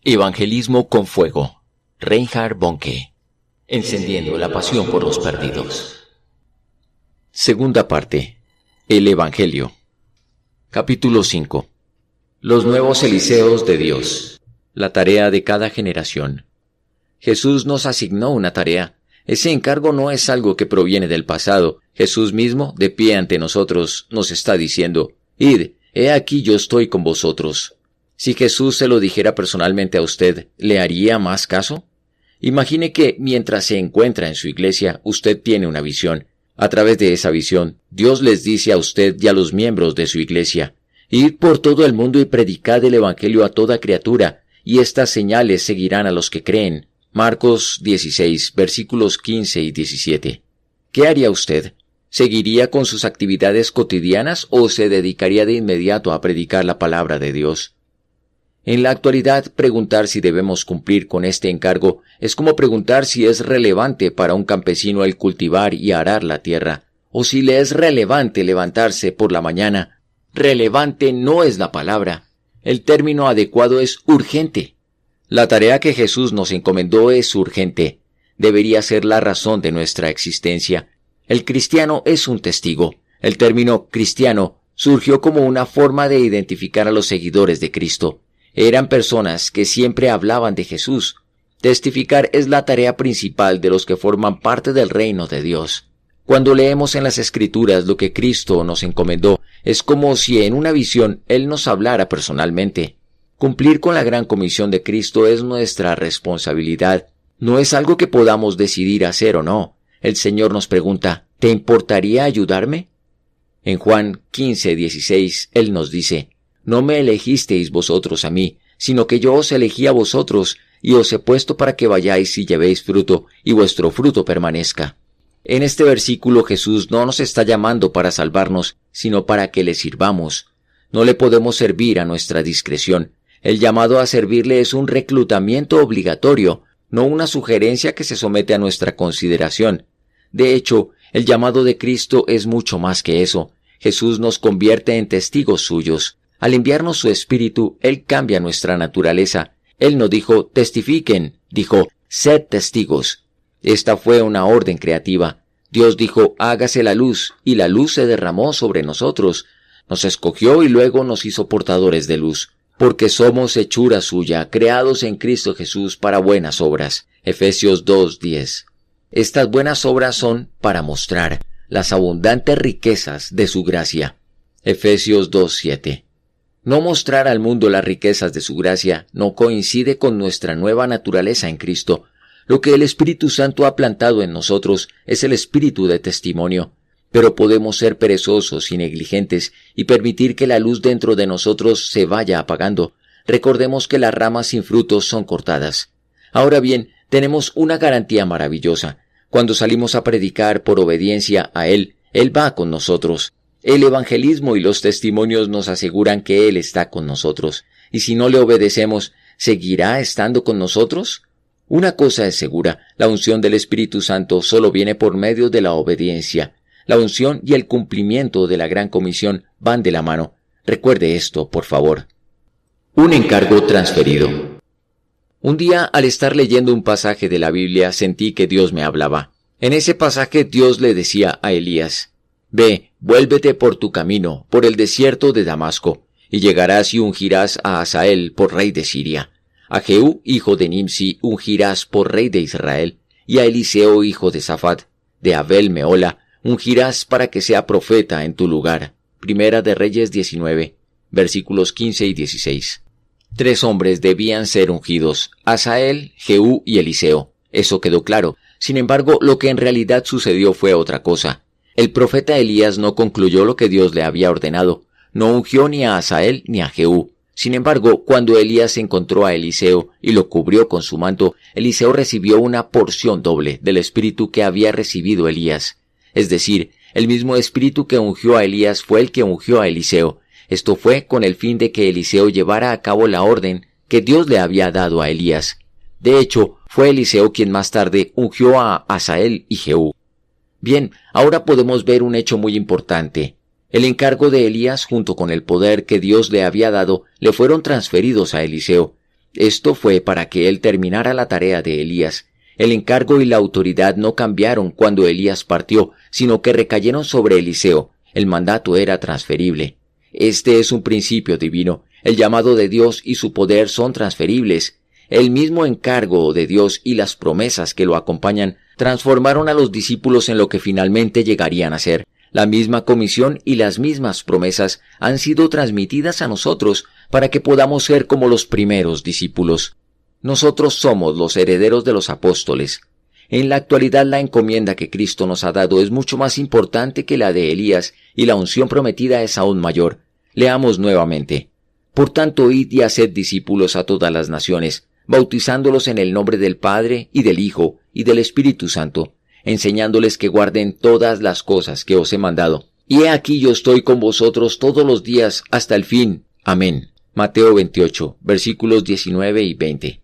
Evangelismo con fuego. Reinhard Bonnke. Encendiendo la pasión por los perdidos. Segunda parte. El Evangelio. Capítulo 5. Los nuevos Eliseos de Dios. La tarea de cada generación. Jesús nos asignó una tarea. Ese encargo no es algo que proviene del pasado. Jesús mismo, de pie ante nosotros, nos está diciendo: «Id, he aquí yo estoy con vosotros». Si Jesús se lo dijera personalmente a usted, ¿le haría más caso? Imagine que, mientras se encuentra en su iglesia, usted tiene una visión. A través de esa visión, Dios les dice a usted y a los miembros de su iglesia: «Id por todo el mundo y predicad el Evangelio a toda criatura, y estas señales seguirán a los que creen». Marcos 16, versículos 15 y 17. ¿Qué haría usted? ¿Seguiría con sus actividades cotidianas o se dedicaría de inmediato a predicar la palabra de Dios? En la actualidad, preguntar si debemos cumplir con este encargo es como preguntar si es relevante para un campesino el cultivar y arar la tierra, o si le es relevante levantarse por la mañana. Relevante no es la palabra. El término adecuado es urgente. La tarea que Jesús nos encomendó es urgente. Debería ser la razón de nuestra existencia. El cristiano es un testigo. El término cristiano surgió como una forma de identificar a los seguidores de Cristo. Eran personas que siempre hablaban de Jesús. Testificar es la tarea principal de los que forman parte del reino de Dios. Cuando leemos en las Escrituras lo que Cristo nos encomendó, es como si en una visión Él nos hablara personalmente. Cumplir con la gran comisión de Cristo es nuestra responsabilidad. No es algo que podamos decidir hacer o no. El Señor nos pregunta: ¿te importaría ayudarme? En Juan 15:16, Él nos dice: «No me elegisteis vosotros a mí, sino que yo os elegí a vosotros, y os he puesto para que vayáis y llevéis fruto, y vuestro fruto permanezca». En este versículo Jesús no nos está llamando para salvarnos, sino para que le sirvamos. No le podemos servir a nuestra discreción. El llamado a servirle es un reclutamiento obligatorio, no una sugerencia que se somete a nuestra consideración. De hecho, el llamado de Cristo es mucho más que eso. Jesús nos convierte en testigos suyos. Al enviarnos su Espíritu, Él cambia nuestra naturaleza. Él no dijo: «testifiquen», dijo: «sed testigos». Esta fue una orden creativa. Dios dijo: «hágase la luz», y la luz se derramó sobre nosotros. Nos escogió y luego nos hizo portadores de luz. Porque somos hechura suya, creados en Cristo Jesús para buenas obras. Efesios 2:10. Estas buenas obras son para mostrar las abundantes riquezas de su gracia. Efesios 2:7. No mostrar al mundo las riquezas de su gracia no coincide con nuestra nueva naturaleza en Cristo. Lo que el Espíritu Santo ha plantado en nosotros es el espíritu de testimonio. Pero podemos ser perezosos y negligentes y permitir que la luz dentro de nosotros se vaya apagando. Recordemos que las ramas sin frutos son cortadas. Ahora bien, tenemos una garantía maravillosa. Cuando salimos a predicar por obediencia a Él, Él va con nosotros. El evangelismo y los testimonios nos aseguran que Él está con nosotros. Y si no le obedecemos, ¿seguirá estando con nosotros? Una cosa es segura: la unción del Espíritu Santo solo viene por medio de la obediencia. La unción y el cumplimiento de la gran comisión van de la mano. Recuerde esto, por favor. Un encargo transferido. Un día, al estar leyendo un pasaje de la Biblia, sentí que Dios me hablaba. En ese pasaje Dios le decía a Elías: «Ve, vuélvete por tu camino, por el desierto de Damasco, y llegarás y ungirás a Hazael por rey de Siria. A Jehú, hijo de Nimsi, ungirás por rey de Israel, y a Eliseo, hijo de Safat, de Abel Mehola, ungirás para que sea profeta en tu lugar». Primera de Reyes 19, versículos 15 y 16. 3 hombres debían ser ungidos: Hazael, Jehú y Eliseo. Eso quedó claro. Sin embargo, lo que en realidad sucedió fue otra cosa. El profeta Elías no concluyó lo que Dios le había ordenado. No ungió ni a Hazael ni a Jehú. Sin embargo, cuando Elías encontró a Eliseo y lo cubrió con su manto, Eliseo recibió una porción doble del espíritu que había recibido Elías. Es decir, el mismo espíritu que ungió a Elías fue el que ungió a Eliseo. Esto fue con el fin de que Eliseo llevara a cabo la orden que Dios le había dado a Elías. De hecho, fue Eliseo quien más tarde ungió a Hazael y Jehú. Bien, ahora podemos ver un hecho muy importante. El encargo de Elías junto con el poder que Dios le había dado le fueron transferidos a Eliseo. Esto fue para que él terminara la tarea de Elías. El encargo y la autoridad no cambiaron cuando Elías partió, sino que recayeron sobre Eliseo. El mandato era transferible. Este es un principio divino. El llamado de Dios y su poder son transferibles. El mismo encargo de Dios y las promesas que lo acompañan transformaron a los discípulos en lo que finalmente llegarían a ser. La misma comisión y las mismas promesas han sido transmitidas a nosotros para que podamos ser como los primeros discípulos. Nosotros somos los herederos de los apóstoles. En la actualidad la encomienda que Cristo nos ha dado es mucho más importante que la de Elías y la unción prometida es aún mayor. Leamos nuevamente. Por tanto, id y haced discípulos a todas las naciones, bautizándolos en el nombre del Padre y del Hijo y del Espíritu Santo, enseñándoles que guarden todas las cosas que os he mandado. Y he aquí yo estoy con vosotros todos los días hasta el fin. Amén. Mateo 28, versículos 19 y 20.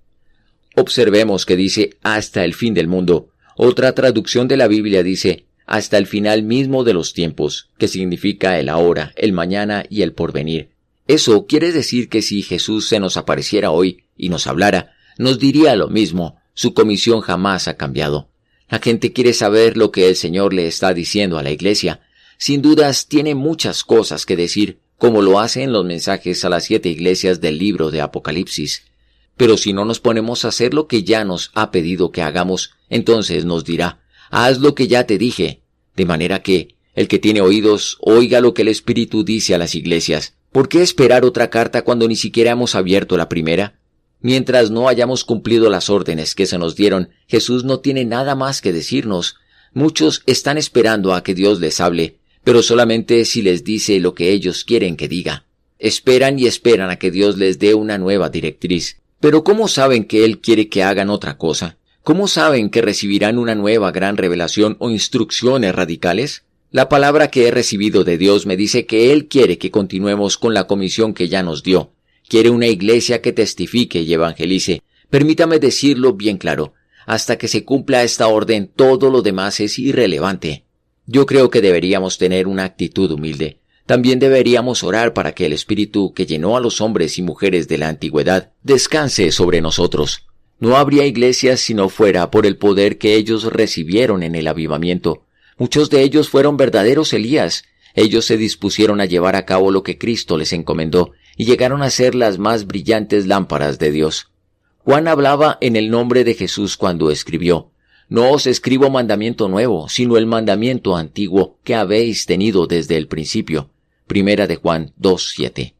Observemos que dice hasta el fin del mundo. Otra traducción de la Biblia dice hasta el final mismo de los tiempos, que significa el ahora, el mañana y el porvenir. Eso quiere decir que si Jesús se nos apareciera hoy y nos hablara, nos diría lo mismo. Su comisión jamás ha cambiado. La gente quiere saber lo que el Señor le está diciendo a la iglesia. Sin dudas tiene muchas cosas que decir, como lo hace en los mensajes a las 7 iglesias del libro de Apocalipsis. Pero si no nos ponemos a hacer lo que ya nos ha pedido que hagamos, entonces nos dirá, haz lo que ya te dije. De manera que, el que tiene oídos, oiga lo que el Espíritu dice a las iglesias. ¿Por qué esperar otra carta cuando ni siquiera hemos abierto la primera? Mientras no hayamos cumplido las órdenes que se nos dieron, Jesús no tiene nada más que decirnos. Muchos están esperando a que Dios les hable, pero solamente si les dice lo que ellos quieren que diga. Esperan y esperan a que Dios les dé una nueva directriz. Pero ¿cómo saben que Él quiere que hagan otra cosa? ¿Cómo saben que recibirán una nueva gran revelación o instrucciones radicales? La palabra que he recibido de Dios me dice que Él quiere que continuemos con la comisión que ya nos dio. Quiere una iglesia que testifique y evangelice. Permítame decirlo bien claro. Hasta que se cumpla esta orden, todo lo demás es irrelevante. Yo creo que deberíamos tener una actitud humilde. También deberíamos orar para que el Espíritu que llenó a los hombres y mujeres de la antigüedad descanse sobre nosotros. No habría iglesias si no fuera por el poder que ellos recibieron en el avivamiento. Muchos de ellos fueron verdaderos Elías. Ellos se dispusieron a llevar a cabo lo que Cristo les encomendó y llegaron a ser las más brillantes lámparas de Dios. Juan hablaba en el nombre de Jesús cuando escribió: No os escribo mandamiento nuevo, sino el mandamiento antiguo que habéis tenido desde el principio. Primera de Juan 2:7.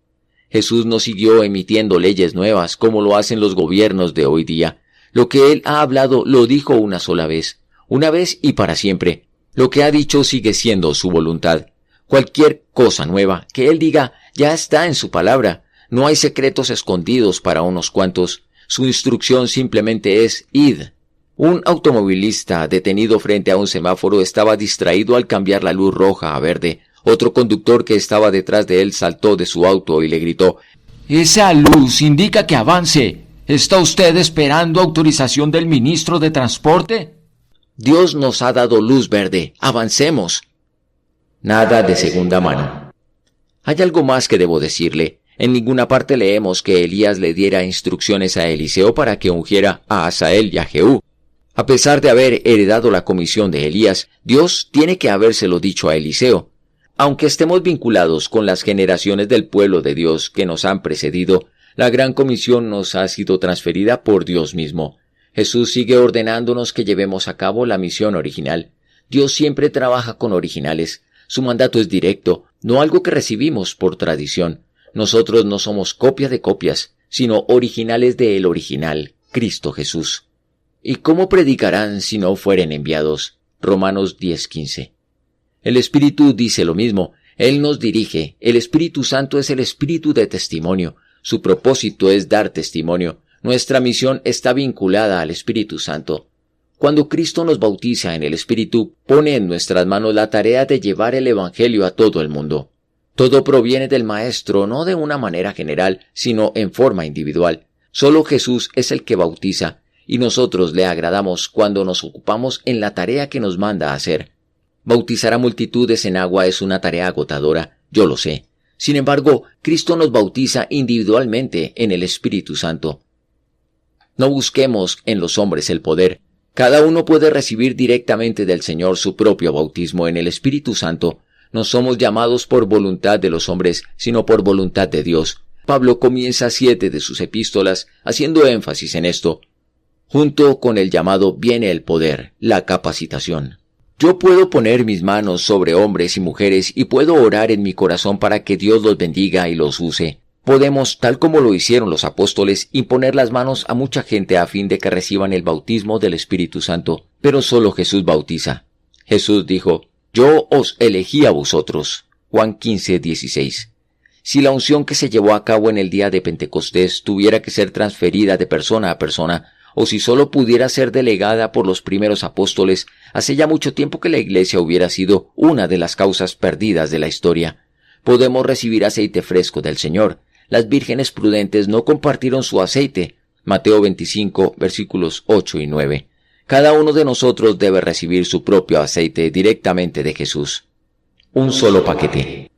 Jesús no siguió emitiendo leyes nuevas como lo hacen los gobiernos de hoy día. Lo que Él ha hablado lo dijo una vez y para siempre. Lo que ha dicho sigue siendo su voluntad. Cualquier cosa nueva que Él diga ya está en su palabra. No hay secretos escondidos para unos cuantos. Su instrucción simplemente es id. Un automovilista detenido frente a un semáforo estaba distraído al cambiar la luz roja a verde. Otro conductor que estaba detrás de él saltó de su auto y le gritó: «Esa luz indica que avance. ¿Está usted esperando autorización del ministro de Transporte?» Dios nos ha dado luz verde. Avancemos. Nada de segunda mano. Hay algo más que debo decirle. En ninguna parte leemos que Elías le diera instrucciones a Eliseo para que ungiera a Asael y a Jehú. A pesar de haber heredado la comisión de Elías, Dios tiene que habérselo dicho a Eliseo. Aunque estemos vinculados con las generaciones del pueblo de Dios que nos han precedido, la gran comisión nos ha sido transferida por Dios mismo. Jesús sigue ordenándonos que llevemos a cabo la misión original. Dios siempre trabaja con originales. Su mandato es directo, no algo que recibimos por tradición. Nosotros no somos copia de copias, sino originales del original, Cristo Jesús. ¿Y cómo predicarán si no fueren enviados? Romanos 10:15. El Espíritu dice lo mismo. Él nos dirige. El Espíritu Santo es el Espíritu de testimonio. Su propósito es dar testimonio. Nuestra misión está vinculada al Espíritu Santo. Cuando Cristo nos bautiza en el Espíritu, pone en nuestras manos la tarea de llevar el Evangelio a todo el mundo. Todo proviene del Maestro, no de una manera general, sino en forma individual. Solo Jesús es el que bautiza, y nosotros le agradamos cuando nos ocupamos en la tarea que nos manda hacer. Bautizar a multitudes en agua es una tarea agotadora, yo lo sé. Sin embargo, Cristo nos bautiza individualmente en el Espíritu Santo. No busquemos en los hombres el poder. Cada uno puede recibir directamente del Señor su propio bautismo en el Espíritu Santo. No somos llamados por voluntad de los hombres, sino por voluntad de Dios. Pablo comienza 7 de sus epístolas haciendo énfasis en esto. Junto con el llamado viene el poder, la capacitación. Yo puedo poner mis manos sobre hombres y mujeres y puedo orar en mi corazón para que Dios los bendiga y los use. Podemos, tal como lo hicieron los apóstoles, imponer las manos a mucha gente a fin de que reciban el bautismo del Espíritu Santo, pero solo Jesús bautiza. Jesús dijo, «Yo os elegí a vosotros». Juan 15:16. Si la unción que se llevó a cabo en el día de Pentecostés tuviera que ser transferida de persona a persona, o si solo pudiera ser delegada por los primeros apóstoles, hace ya mucho tiempo que la Iglesia hubiera sido una de las causas perdidas de la historia. Podemos recibir aceite fresco del Señor. Las vírgenes prudentes no compartieron su aceite. Mateo 25, versículos 8 y 9. Cada uno de nosotros debe recibir su propio aceite directamente de Jesús. Un solo paquete.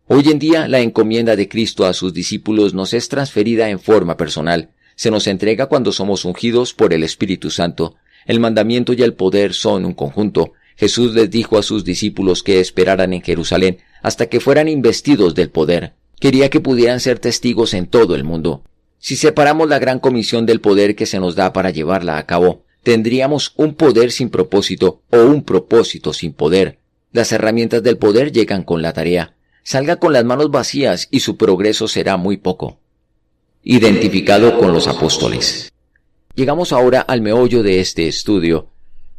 Hoy en día, la encomienda de Cristo a sus discípulos nos es transferida en forma personal. Se nos entrega cuando somos ungidos por el Espíritu Santo. El mandamiento y el poder son un conjunto. Jesús les dijo a sus discípulos que esperaran en Jerusalén hasta que fueran investidos del poder. Quería que pudieran ser testigos en todo el mundo. Si separamos la gran comisión del poder que se nos da para llevarla a cabo, tendríamos un poder sin propósito o un propósito sin poder. Las herramientas del poder llegan con la tarea. Salga con las manos vacías y su progreso será muy poco. Identificado con los apóstoles. Llegamos ahora al meollo de este estudio.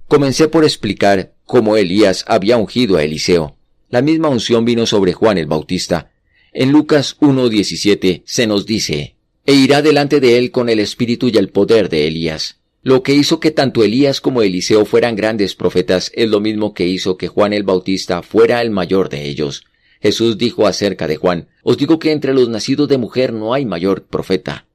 Comencé por explicar cómo Elías había ungido a Eliseo. La misma unción vino sobre Juan el Bautista. En Lucas 1:17 se nos dice, «E irá delante de él con el espíritu y el poder de Elías». Lo que hizo que tanto Elías como Eliseo fueran grandes profetas es lo mismo que hizo que Juan el Bautista fuera el mayor de ellos. Jesús dijo acerca de Juan, «Os digo que entre los nacidos de mujer no hay mayor profeta».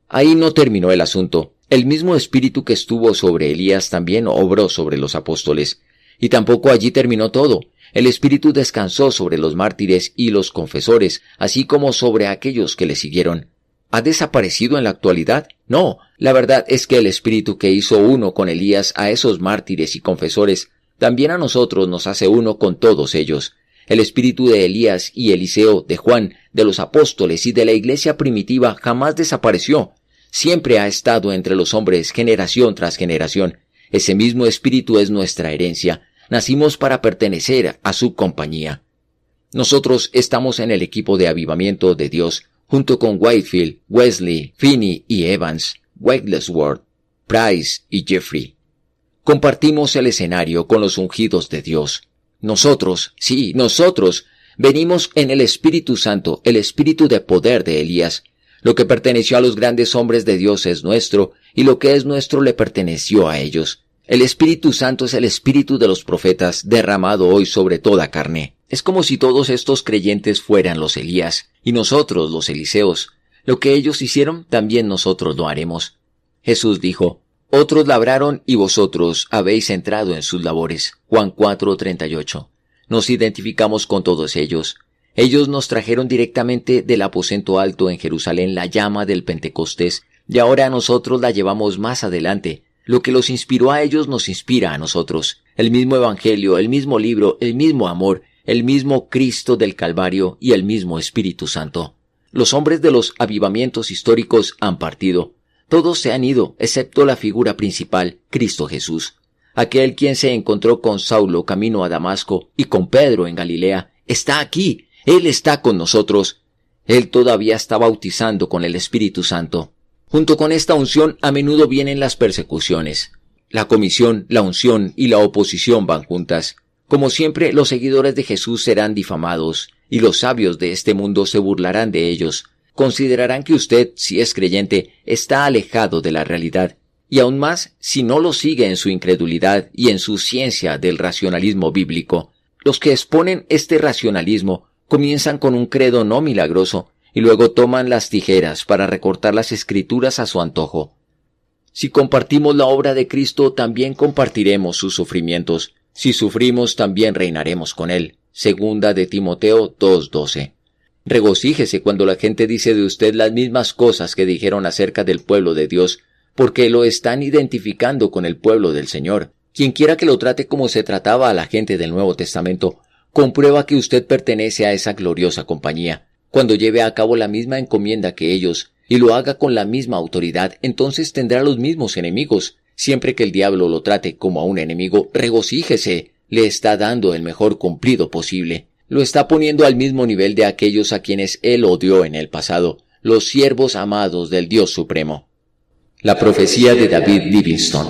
Ahí no terminó el asunto. El mismo espíritu que estuvo sobre Elías también obró sobre los apóstoles. Y tampoco allí terminó todo. El espíritu descansó sobre los mártires y los confesores, así como sobre aquellos que le siguieron. ¿Ha desaparecido en la actualidad? No, la verdad es que el espíritu que hizo uno con Elías a esos mártires y confesores, también a nosotros nos hace uno con todos ellos. El espíritu de Elías y Eliseo, de Juan, de los apóstoles y de la iglesia primitiva jamás desapareció. Siempre ha estado entre los hombres generación tras generación. Ese mismo espíritu es nuestra herencia. Nacimos para pertenecer a su compañía. Nosotros estamos en el equipo de avivamiento de Dios, junto con Whitefield, Wesley, Finney y Evans, Wigglesworth, Price y Jeffrey. Compartimos el escenario con los ungidos de Dios. Nosotros, sí, nosotros, venimos en el Espíritu Santo, el espíritu de poder de Elías. Lo que perteneció a los grandes hombres de Dios es nuestro, y lo que es nuestro le perteneció a ellos. El Espíritu Santo es el espíritu de los profetas, derramado hoy sobre toda carne. Es como si todos estos creyentes fueran los Elías, y nosotros los Eliseos. Lo que ellos hicieron, también nosotros lo haremos. Jesús dijo, «Otros labraron y vosotros habéis entrado en sus labores». Juan 4:38. Nos identificamos con todos ellos. Ellos nos trajeron directamente del aposento alto en Jerusalén la llama del Pentecostés, y ahora nosotros la llevamos más adelante. Lo que los inspiró a ellos nos inspira a nosotros. El mismo Evangelio, el mismo libro, el mismo amor, el mismo Cristo del Calvario y el mismo Espíritu Santo. Los hombres de los avivamientos históricos han partido. Todos se han ido, excepto la figura principal, Cristo Jesús. Aquel quien se encontró con Saulo camino a Damasco y con Pedro en Galilea, está aquí. Él está con nosotros. Él todavía está bautizando con el Espíritu Santo. Junto con esta unción a menudo vienen las persecuciones. La comisión, la unción y la oposición van juntas. Como siempre, los seguidores de Jesús serán difamados, y los sabios de este mundo se burlarán de ellos. Considerarán que usted, si es creyente, está alejado de la realidad, y aún más si no lo sigue en su incredulidad y en su ciencia del racionalismo bíblico. Los que exponen este racionalismo comienzan con un credo no milagroso, y luego toman las tijeras para recortar las escrituras a su antojo. Si compartimos la obra de Cristo, también compartiremos sus sufrimientos. Si sufrimos, también reinaremos con Él. Segunda de Timoteo 2:12. Regocíjese cuando la gente dice de usted las mismas cosas que dijeron acerca del pueblo de Dios, porque lo están identificando con el pueblo del Señor. Quienquiera que lo trate como se trataba a la gente del Nuevo Testamento, comprueba que usted pertenece a esa gloriosa compañía. Cuando lleve a cabo la misma encomienda que ellos, y lo haga con la misma autoridad, entonces tendrá los mismos enemigos. Siempre que el diablo lo trate como a un enemigo, regocíjese, le está dando el mejor cumplido posible. Lo está poniendo al mismo nivel de aquellos a quienes él odió en el pasado, los siervos amados del Dios Supremo. La profecía de David Livingstone.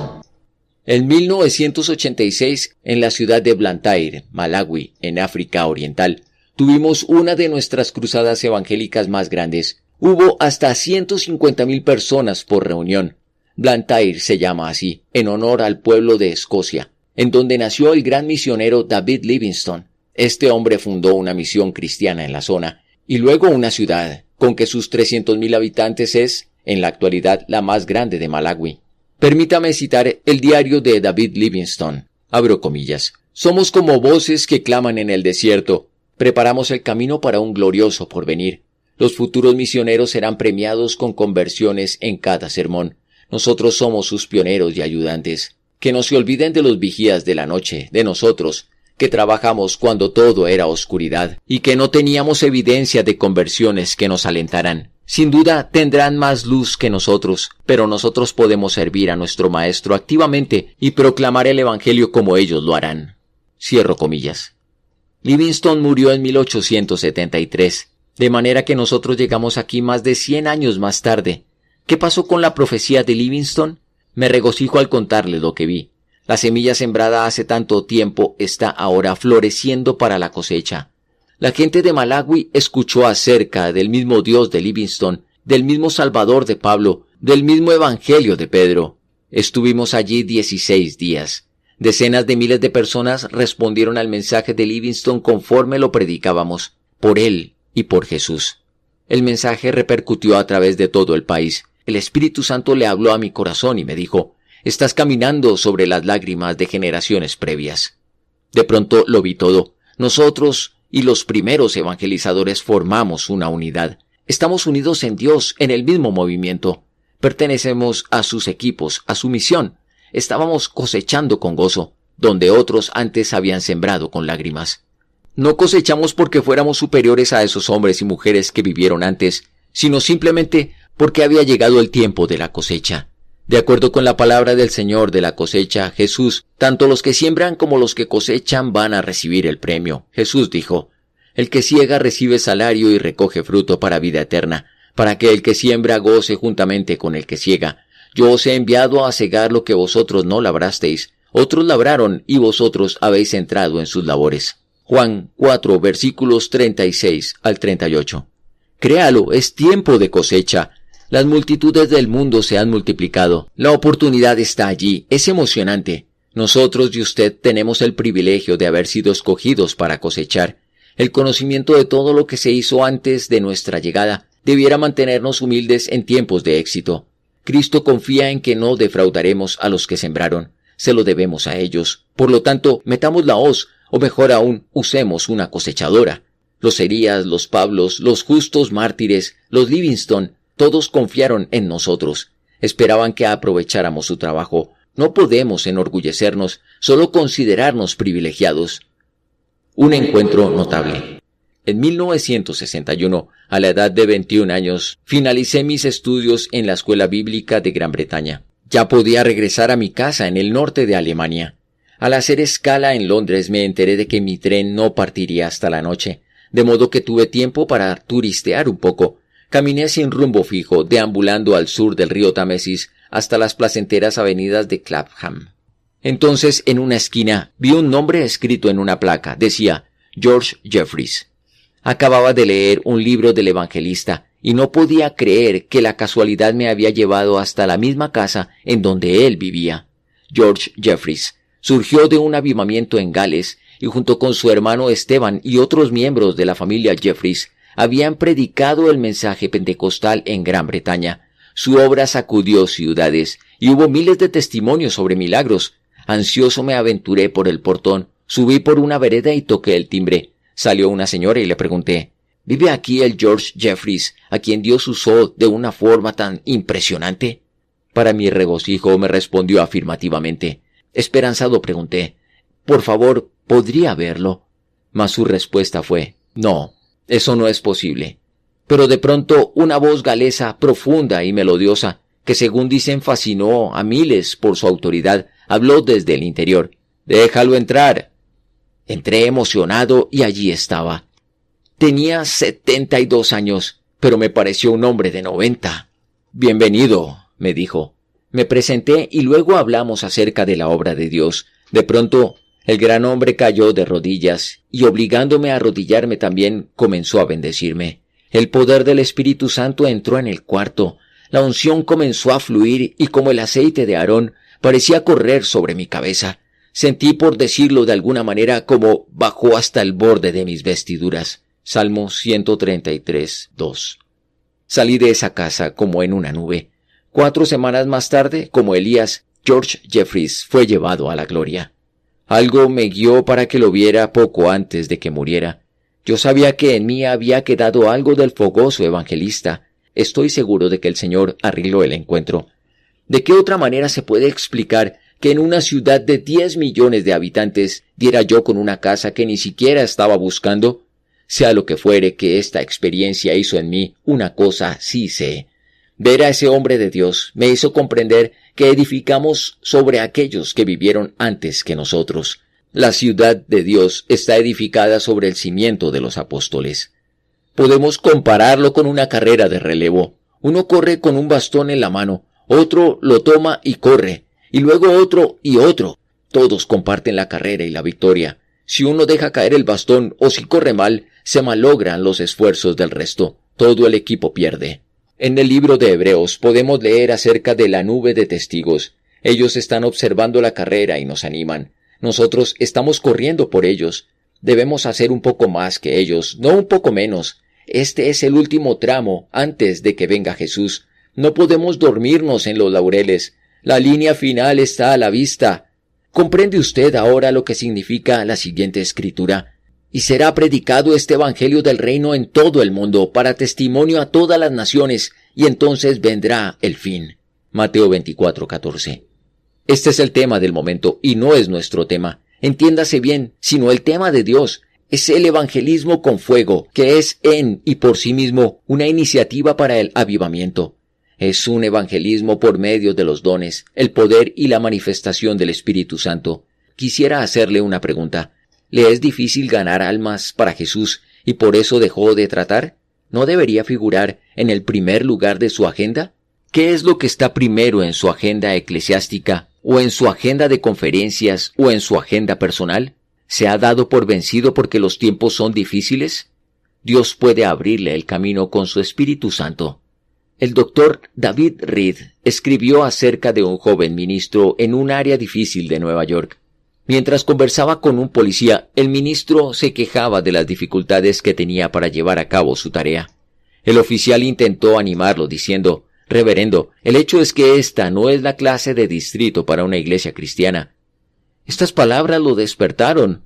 En 1986, en la ciudad de Blantyre, Malawi, en África Oriental, tuvimos una de nuestras cruzadas evangélicas más grandes. Hubo hasta 150,000 personas por reunión. Blantyre se llama así, en honor al pueblo de Escocia, en donde nació el gran misionero David Livingstone. Este hombre fundó una misión cristiana en la zona, y luego una ciudad, con que sus 300,000 habitantes es, en la actualidad, la más grande de Malawi. Permítame citar el diario de David Livingstone. Abro comillas. Somos como voces que claman en el desierto. Preparamos el camino para un glorioso porvenir. Los futuros misioneros serán premiados con conversiones en cada sermón. Nosotros somos sus pioneros y ayudantes. Que no se olviden de los vigías de la noche, de nosotros, que trabajamos cuando todo era oscuridad, y que no teníamos evidencia de conversiones que nos alentaran. Sin duda tendrán más luz que nosotros, pero nosotros podemos servir a nuestro Maestro activamente y proclamar el Evangelio como ellos lo harán. Cierro comillas. Livingstone murió en 1873, de manera que nosotros llegamos aquí más de 100 años más tarde. ¿Qué pasó con la profecía de Livingstone? Me regocijo al contarle lo que vi. La semilla sembrada hace tanto tiempo está ahora floreciendo para la cosecha. La gente de Malawi escuchó acerca del mismo Dios de Livingstone, del mismo Salvador de Pablo, del mismo Evangelio de Pedro. Estuvimos allí 16 días. Decenas de miles de personas respondieron al mensaje de Livingstone conforme lo predicábamos, por él y por Jesús. El mensaje repercutió a través de todo el país. El Espíritu Santo le habló a mi corazón y me dijo: «Estás caminando sobre las lágrimas de generaciones previas». De pronto lo vi todo. Nosotros y los primeros evangelizadores formamos una unidad. Estamos unidos en Dios, en el mismo movimiento. Pertenecemos a sus equipos, a su misión. Estábamos cosechando con gozo, donde otros antes habían sembrado con lágrimas. No cosechamos porque fuéramos superiores a esos hombres y mujeres que vivieron antes, sino simplemente porque había llegado el tiempo de la cosecha. De acuerdo con la palabra del Señor de la cosecha, Jesús, tanto los que siembran como los que cosechan van a recibir el premio. Jesús dijo: «El que siega recibe salario y recoge fruto para vida eterna, para que el que siembra goce juntamente con el que siega. Yo os he enviado a segar lo que vosotros no labrasteis. Otros labraron y vosotros habéis entrado en sus labores». Juan 4, versículos 36 al 38. Créalo, es tiempo de cosecha. Las multitudes del mundo se han multiplicado. La oportunidad está allí. Es emocionante. Nosotros y usted tenemos el privilegio de haber sido escogidos para cosechar. El conocimiento de todo lo que se hizo antes de nuestra llegada debiera mantenernos humildes en tiempos de éxito. Cristo confía en que no defraudaremos a los que sembraron. Se lo debemos a ellos. Por lo tanto, metamos la hoz, o mejor aún, usemos una cosechadora. Los Elías, los Pablos, los justos mártires, los Livingstone, todos confiaron en nosotros. Esperaban que aprovecháramos su trabajo. No podemos enorgullecernos, solo considerarnos privilegiados. Un encuentro notable. En 1961, a la edad de 21 años, finalicé mis estudios en la Escuela Bíblica de Gran Bretaña. Ya podía regresar a mi casa en el norte de Alemania. Al hacer escala en Londres me enteré de que mi tren no partiría hasta la noche, de modo que tuve tiempo para turistear un poco. Caminé sin rumbo fijo, deambulando al sur del río Támesis hasta las placenteras avenidas de Clapham. Entonces, en una esquina, vi un nombre escrito en una placa. Decía: George Jeffreys. Acababa de leer un libro del evangelista y no podía creer que la casualidad me había llevado hasta la misma casa en donde él vivía. George Jeffreys surgió de un avivamiento en Gales y junto con su hermano Esteban y otros miembros de la familia Jeffreys habían predicado el mensaje pentecostal en Gran Bretaña. Su obra sacudió ciudades y hubo miles de testimonios sobre milagros. Ansioso me aventuré por el portón, subí por una vereda y toqué el timbre. Salió una señora y le pregunté: ¿Vive aquí el George Jeffreys, a quien Dios usó de una forma tan impresionante? Para mi regocijo me respondió afirmativamente. Esperanzado pregunté, «Por favor, ¿podría verlo?». Mas su respuesta fue, «No, eso no es posible». Pero de pronto una voz galesa profunda y melodiosa, que según dicen fascinó a miles por su autoridad, habló desde el interior. «Déjalo entrar». Entré emocionado y allí estaba. Tenía 72 años, pero me pareció un hombre de 90. «Bienvenido», me dijo. Me presenté y luego hablamos acerca de la obra de Dios. De pronto, el gran hombre cayó de rodillas y, obligándome a arrodillarme también, comenzó a bendecirme. El poder del Espíritu Santo entró en el cuarto. La unción comenzó a fluir y como el aceite de Aarón parecía correr sobre mi cabeza. Sentí, por decirlo de alguna manera, como bajó hasta el borde de mis vestiduras. Salmo 133, 2. Salí de esa casa como en una nube. 4 semanas más tarde, como Elías, George Jeffreys fue llevado a la gloria. Algo me guió para que lo viera poco antes de que muriera. Yo sabía que en mí había quedado algo del fogoso evangelista. Estoy seguro de que el Señor arregló el encuentro. ¿De qué otra manera se puede explicar que en una ciudad de 10 millones de habitantes diera yo con una casa que ni siquiera estaba buscando? Sea lo que fuere que esta experiencia hizo en mí, una cosa sí sé. Ver a ese hombre de Dios me hizo comprender que edificamos sobre aquellos que vivieron antes que nosotros. La ciudad de Dios está edificada sobre el cimiento de los apóstoles. Podemos compararlo con una carrera de relevo. Uno corre con un bastón en la mano, otro lo toma y corre, y luego otro y otro. Todos comparten la carrera y la victoria. Si uno deja caer el bastón o si corre mal, se malogran los esfuerzos del resto. Todo el equipo pierde. En el libro de Hebreos podemos leer acerca de la nube de testigos. Ellos están observando la carrera y nos animan. Nosotros estamos corriendo por ellos. Debemos hacer un poco más que ellos, no un poco menos. Este es el último tramo antes de que venga Jesús. No podemos dormirnos en los laureles. La línea final está a la vista. ¿Comprende usted ahora lo que significa la siguiente escritura? Y será predicado este evangelio del reino en todo el mundo para testimonio a todas las naciones, y entonces vendrá el fin. Mateo 24:14. Este es el tema del momento, y no es nuestro tema. Entiéndase bien, sino el tema de Dios. Es el evangelismo con fuego, que es en y por sí mismo una iniciativa para el avivamiento. Es un evangelismo por medio de los dones, el poder y la manifestación del Espíritu Santo. Quisiera hacerle una pregunta. ¿Le es difícil ganar almas para Jesús y por eso dejó de tratar? ¿No debería figurar en el primer lugar de su agenda? ¿Qué es lo que está primero en su agenda eclesiástica, o en su agenda de conferencias, o en su agenda personal? ¿Se ha dado por vencido porque los tiempos son difíciles? Dios puede abrirle el camino con su Espíritu Santo. El doctor David Reed escribió acerca de un joven ministro en un área difícil de Nueva York. Mientras conversaba con un policía, el ministro se quejaba de las dificultades que tenía para llevar a cabo su tarea. El oficial intentó animarlo diciendo, «Reverendo, el hecho es que esta no es la clase de distrito para una iglesia cristiana». Estas palabras lo despertaron.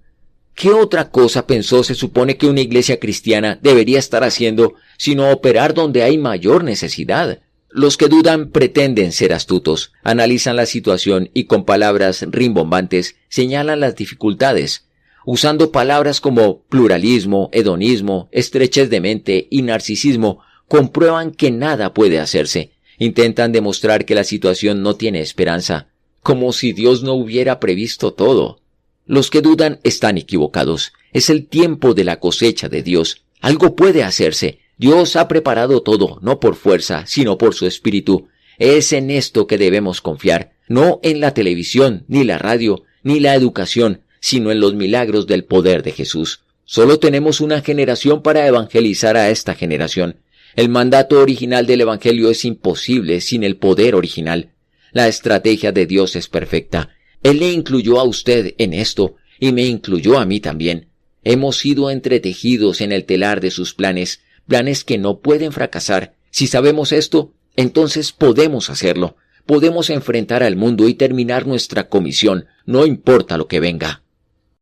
¿Qué otra cosa, pensó, se supone que una iglesia cristiana debería estar haciendo sino operar donde hay mayor necesidad? Los que dudan pretenden ser astutos, analizan la situación y con palabras rimbombantes señalan las dificultades. Usando palabras como pluralismo, hedonismo, estrechez de mente y narcisismo, comprueban que nada puede hacerse. Intentan demostrar que la situación no tiene esperanza, como si Dios no hubiera previsto todo. Los que dudan están equivocados. Es el tiempo de la cosecha de Dios. Algo puede hacerse. Dios ha preparado todo, no por fuerza, sino por su Espíritu. Es en esto que debemos confiar, no en la televisión, ni la radio, ni la educación, sino en los milagros del poder de Jesús. Solo tenemos una generación para evangelizar a esta generación. El mandato original del Evangelio es imposible sin el poder original. La estrategia de Dios es perfecta. Él le incluyó a usted en esto, y me incluyó a mí también. Hemos sido entretejidos en el telar de sus planes, planes que no pueden fracasar. Si sabemos esto, entonces podemos hacerlo. Podemos enfrentar al mundo y terminar nuestra comisión, no importa lo que venga.